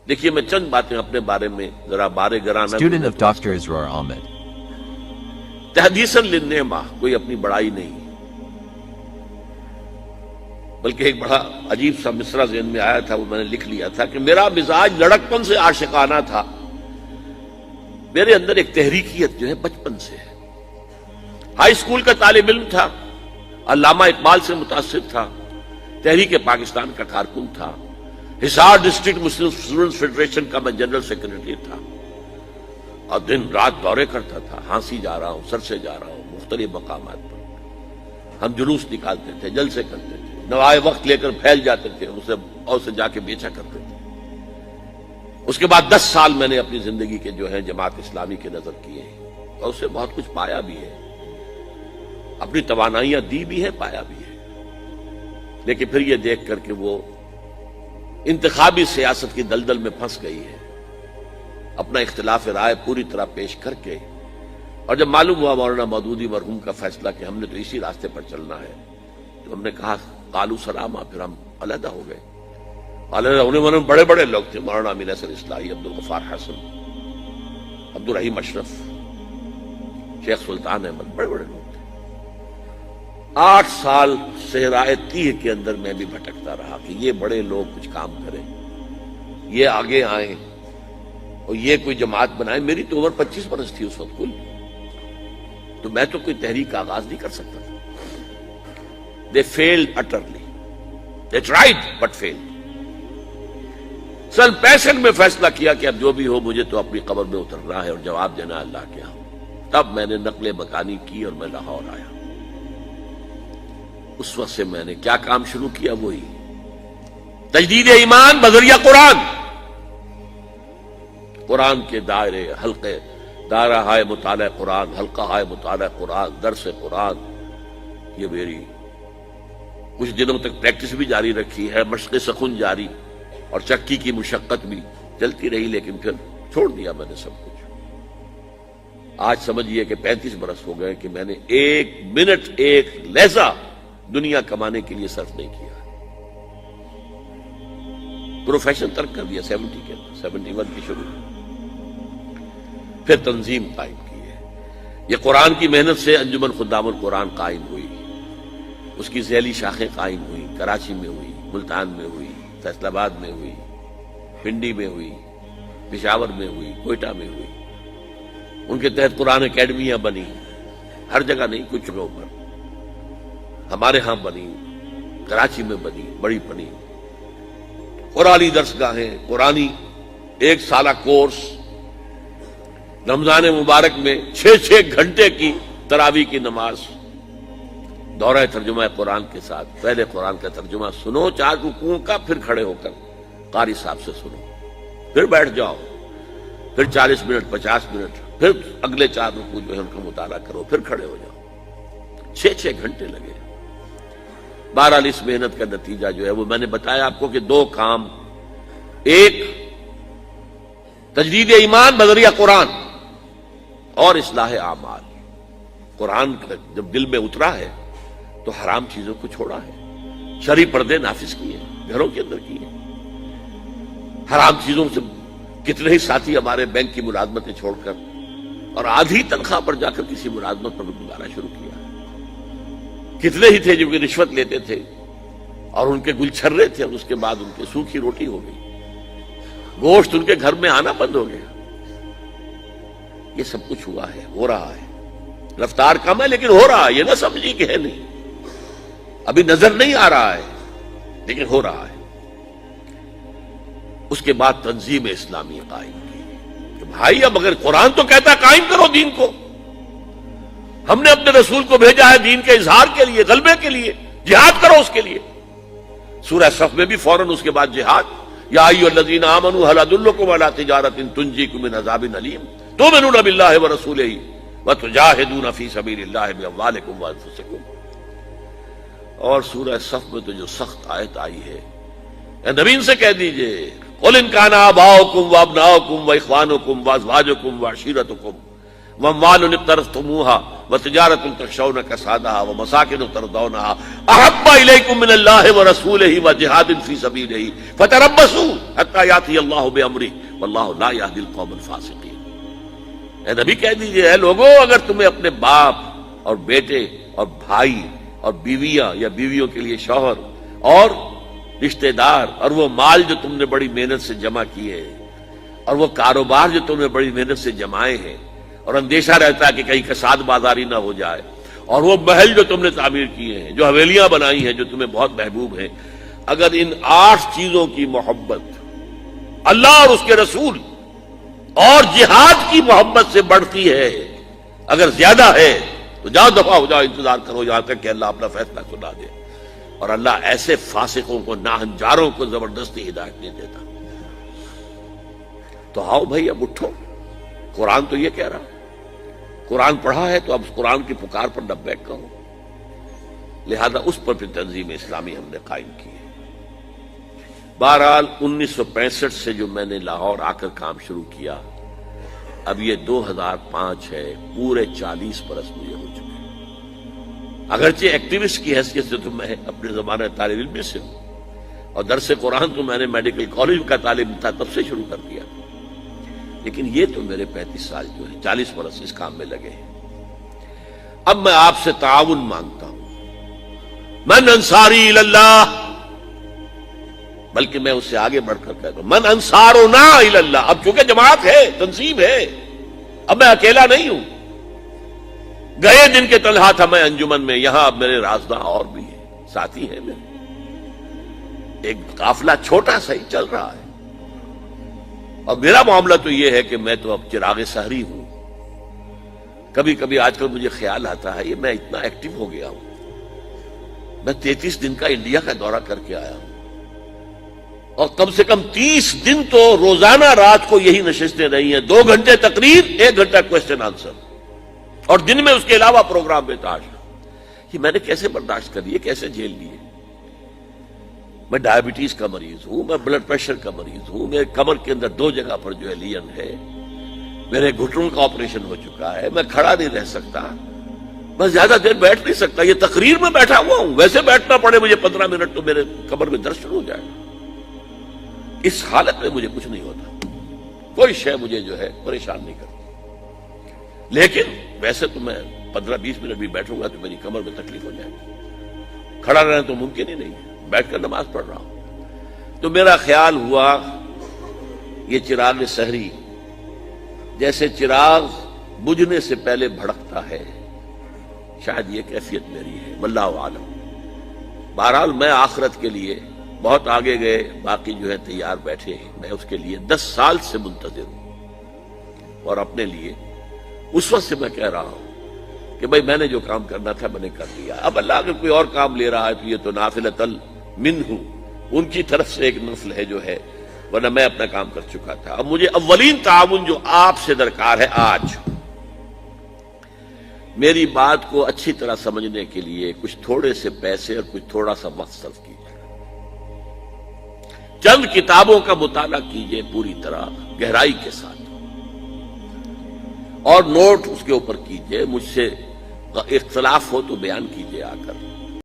دیکھیے میں چند باتیں اپنے بارے میں ذرا بارے گرانہ Student of Dr. Israr Ahmed. تحدیثاً للنعمہ، کوئی اپنی بڑائی نہیں، بلکہ ایک بڑا عجیب سا مصرع ذہن میں آیا تھا، وہ میں نے لکھ لیا تھا کہ میرا مزاج لڑکپن سے عاشقانہ تھا، میرے اندر ایک تحریکیت جو ہے بچپن سے ہے۔ ہائی اسکول کا طالب علم تھا، علامہ اقبال سے متاثر تھا، تحریک پاکستان کا کارکن تھا، حصار ڈسٹرکٹ مسلم اسٹوڈنٹس فیڈریشن کا میں جنرل سیکرٹری تھا، اور دن رات دورے کرتا تھا، ہانسی جا رہا ہوں، سر سے جا رہا ہوں، مختلف مقامات پر ہم جلوس نکالتے تھے، جلسے کرتے تھے، نوائے وقت لے کر پھیل جاتے تھے، اسے جا کے بیچا کرتے تھے۔ اس کے بعد 10 سال میں نے اپنی زندگی کے جو ہے جماعت اسلامی کے نظر کیے ہیں، اور اسے بہت کچھ پایا بھی ہے، اپنی توانائیاں دی بھی ہے، پایا بھی ہے، لیکن پھر یہ دیکھ کر کہ وہ انتخابی سیاست کی دلدل میں پھنس گئی ہے، اپنا اختلاف رائے پوری طرح پیش کر کے، اور جب معلوم ہوا مولانا مودودی مرحوم کا فیصلہ کہ ہم نے تو اسی راستے پر چلنا ہے، تو ہم نے کہا قالوا سلاما، پھر ہم علیحدہ ہو گئے۔ علیحدہ ہونے والے بڑے بڑے لوگ تھے، مولانا امین احسن اصلاحی، عبدالغفار حسن، عبدالرحیم اشرف، شیخ سلطان احمد، بڑے بڑے لوگ تھے۔ 8 سال صحرائے تیہ کے اندر میں بھی بھٹکتا رہا کہ یہ بڑے لوگ کچھ کام کریں، یہ آگے آئیں اور یہ کوئی جماعت بنائے۔ میری تو عمر 25 برس تھی اس وقت کل، تو میں تو کوئی تحریک کا آغاز نہیں کر سکتا تھا۔ They failed utterly. They tried but failed. سن 65 میں فیصلہ کیا کہ اب جو بھی ہو مجھے تو اپنی قبر میں اترنا ہے اور جواب دینا اللہ کے ہاں۔ تب میں نے نقل مکانی کی اور میں لاہور آیا۔ اس وقت سے میں نے کیا کام شروع کیا، وہی تجدید ایمان بذریعہ قرآن، قرآن کے دائرے، حلقے، دائرہ ہائے مطالعہ قرآن، حلقہ ہائے مطالعہ قرآن، درس قرآن، یہ میری کچھ دنوں تک پریکٹس بھی جاری رکھی ہے، مشق سخن جاری، اور چکی کی مشقت بھی چلتی رہی، لیکن پھر چھوڑ دیا میں نے سب کچھ۔ آج سمجھیے کہ 35 برس ہو گئے کہ میں نے 1 منٹ 1 لہجہ دنیا کمانے کے لیے صرف نہیں کیا۔ پروفیشن ترک کر دیا 70 کے اندر، 71 کی شروع، پھر تنظیم قائم کی ہے۔ یہ قرآن کی محنت سے انجمن خدام القرآن قائم ہوئی، اس کی ذیلی شاخیں قائم ہوئی، کراچی میں ہوئی، ملتان میں ہوئی، فیصل آباد میں ہوئی، پنڈی میں ہوئی، پشاور میں ہوئی، کوئٹہ میں ہوئی۔ ان کے تحت قرآن اکیڈمیاں بنی، ہر جگہ نہیں، کچھ جگہوں پر ہمارے ہاں بنی، کراچی میں بنی، بڑی بنی، قرآنی درسگاہیں، قرآنی 1 سالہ کورس، رمضان مبارک میں 6 گھنٹے کی تراویح کی نماز، دورہ ترجمہ قرآن کے ساتھ۔ پہلے قرآن کا ترجمہ سنو 4 رکوعوں کا، پھر کھڑے ہو کر قاری صاحب سے سنو، پھر بیٹھ جاؤ، پھر 40 منٹ 50 منٹ، پھر اگلے 4 رکوع جو ہے ان کا مطالعہ کرو، پھر کھڑے ہو جاؤ۔ 6 گھنٹے لگے۔ بہرحال اس محنت کا نتیجہ جو ہے وہ میں نے بتایا آپ کو کہ 2 کام، ایک تجدید ایمان بذریعہ قرآن اور اصلاح اعمال۔ قرآن جب دل میں اترا ہے تو حرام چیزوں کو چھوڑا ہے، شرعی پردے نافذ کیے، گھروں کے اندر کیے، حرام چیزوں سے کتنے ہی ساتھی ہمارے بینک کی ملازمتیں چھوڑ کر اور آدھی تنخواہ پر جا کر کسی ملازمت پر گزارا شروع کیا، کتنے ہی تھے جو کہ رشوت لیتے تھے اور ان کے گل چھرے تھے، اور اس کے بعد ان کے سوکھی روٹی ہو گئی، گوشت ان کے گھر میں آنا بند ہو گیا۔ یہ سب کچھ ہوا ہے، ہو رہا ہے، رفتار کم ہے لیکن ہو رہا ہے، یہ نہ سمجھی کہ ہے نہیں، ابھی نظر نہیں آ رہا ہے لیکن ہو رہا ہے۔ اس کے بعد تنظیم اسلامی قائم کی کہ بھائی اب اگر قرآن تو کہتا ہے قائم کرو دین کو، ہم نے اپنے رسول کو بھیجا ہے دین کے اظہار کے لیے، غلبے کے لیے، جہاد کرو اس کے لیے۔ سورہ صف میں بھی فوراً اس کے بعد جہاد، یا ایھا الذین آمنوا ھل ادلکم علی تجارۃ تنجیکم من عذاب علیم تؤمنون باللہ ورسولہ وتجاہدون فی سبیل اللہ باموالکم وانفسکم۔ اور سورہ صف میں تو جو سخت آیت آئی ہے، اے نبی ان سے کہہ دیجئے قل ان کان آباؤکم وابناؤکم واخوانکم وازواجکم وعشیرتکم وَأَمْوَالٌ اقْتَرَفْتُمُوهَا وَتِجَارَةٌ تَخْشَوْنَ كَسَادَهَا وَمَسَاكِنُ تَرْضَوْنَهَا أَحَبَّ إِلَيْكُم مِّنَ اللَّهِ وَرَسُولِهِ وَجِهَادٍ فِي سَبِيلِهِ فَتَرَبَّصُوا حَتَّىٰ يَأْتِيَ اللَّهُ بِأَمْرِهِ وَاللَّهُ لَا يَهْدِي الْقَوْمَ الْفَاسِقِينَ۔ اے نبی کہہ دیجئے، اے لوگوں، اگر تمہیں اپنے باپ اور بیٹے اور بھائی اور بیویاں یا بیویوں کے لیے شوہر اور رشتہ دار اور وہ مال جو تم نے بڑی محنت سے جمع کیے اور وہ کاروبار جو تم نے بڑی محنت سے جمائے ہیں اور اندیشہ رہتا ہے کہ کہیں کساد بازاری نہ ہو جائے، اور وہ محل جو تم نے تعمیر کیے ہیں، جو حویلیاں بنائی ہیں جو تمہیں بہت محبوب ہیں، اگر ان 8 چیزوں کی محبت اللہ اور اس کے رسول اور جہاد کی محبت سے بڑھتی ہے، اگر زیادہ ہے تو جاؤ دفعہ ہو جاؤ، انتظار کرو یہاں تک کہ اللہ اپنا فیصلہ سنا دے۔ اور اللہ ایسے فاسقوں کو، ناہنجاروں کو زبردستی ہدایت نہیں دیتا۔ تو آؤ بھائی، اب اٹھو، قرآن تو یہ کہہ رہا، قرآن پڑھا ہے تو اب قرآن کی پکار پر لبیک کرو۔ لہذا اس پر پھر تنظیم اسلامی ہم نے قائم کی ہے۔ بہرحال 1965 سے جو میں نے لاہور آ کر کام شروع کیا، اب یہ 2005 ہے، پورے 40 برس مجھے ہو چکے ہیں۔ اگرچہ ایکٹیوسٹ کی حیثیت سے تو میں اپنے زمانہ طالب علم سے ہوں، اور درس قرآن تو میں نے میڈیکل کالج کا طالب تھا تب سے شروع کر دیا، لیکن یہ تو میرے 35 سال جو ہے، 40 برس اس کام میں لگے ہیں۔ اب میں آپ سے تعاون مانگتا ہوں، من انصاری اللہ، بلکہ میں اس سے آگے بڑھ کر کہتا ہوں من انصارنا اللہ۔ اب چونکہ جماعت ہے، تنظیم ہے، اب میں اکیلا نہیں ہوں۔ گئے دن کے تنہا تھا میں انجمن میں، یہاں اب میرے رازداں اور بھی ہیں، ساتھی ہیں میرے، ایک قافلہ چھوٹا سا ہی چل رہا ہے۔ اور میرا معاملہ تو یہ ہے کہ میں تو اب چراغ سحری ہوں۔ کبھی کبھی آج کل مجھے خیال آتا ہے، یہ میں اتنا ایکٹیو ہو گیا ہوں، میں 33 دن کا انڈیا کا دورہ کر کے آیا ہوں، اور کم سے کم 30 دن تو روزانہ رات کو یہی نشستیں رہی ہیں، 2 گھنٹے تقریر، 1 گھنٹہ کوسچن آنسر، اور دن میں اس کے علاوہ پروگرام بے تحاشا۔ یہ میں نے کیسے برداشت کر لیے، کیسے جھیل لیے؟ میں ڈائبٹیز کا مریض ہوں، میں بلڈ پریشر کا مریض ہوں، میرے کمر کے اندر 2 جگہ پر جو ہے لین ہے، میرے گھٹنوں کا آپریشن ہو چکا ہے، میں کھڑا نہیں رہ سکتا، میں زیادہ دیر بیٹھ نہیں سکتا، یہ تقریر میں بیٹھا ہوا ہوں، ویسے بیٹھنا پڑے مجھے 15 منٹ تو میرے کمر میں درد شروع ہو جائے گا۔ اس حالت میں مجھے کچھ نہیں ہوتا، کوئی شے مجھے جو ہے پریشان نہیں کرتی، لیکن ویسے تو میں 15-20 منٹ بھی بیٹھوں گا تو میری کمر میں تکلیف ہو جائے گی، کھڑا رہنا تو ممکن ہی نہیں ہے، بیٹھ کر نماز پڑھ رہا ہوں۔ تو میرا خیال ہوا یہ چراغ سحری جیسے چراغ بجھنے سے پہلے بھڑکتا ہے، شاید یہ کیفیت میری ہے، واللہ عالم۔ بہرحال میں آخرت کے لیے بہت آگے گئے، باقی جو ہے تیار بیٹھے ہیں، میں اس کے لیے 10 سال سے منتظر ہوں، اور اپنے لیے اس وقت سے میں کہہ رہا ہوں کہ بھائی میں نے جو کام کرنا تھا میں نے کر دیا، اب اللہ اگر کوئی اور کام لے رہا ہے تو یہ تو نافلۃ منہ، ان کی طرف سے ایک نفل ہے جو ہے، ورنہ میں اپنا کام کر چکا تھا۔ اب مجھے اولین تعاون جو آپ سے درکار ہے، آج میری بات کو اچھی طرح سمجھنے کے لیے کچھ تھوڑے سے پیسے اور کچھ تھوڑا سا وقت صرف کیجیے، چند کتابوں کا مطالعہ کیجیے پوری طرح گہرائی کے ساتھ، اور نوٹ اس کے اوپر کیجیے، مجھ سے اختلاف ہو تو بیان کیجیے آ کر۔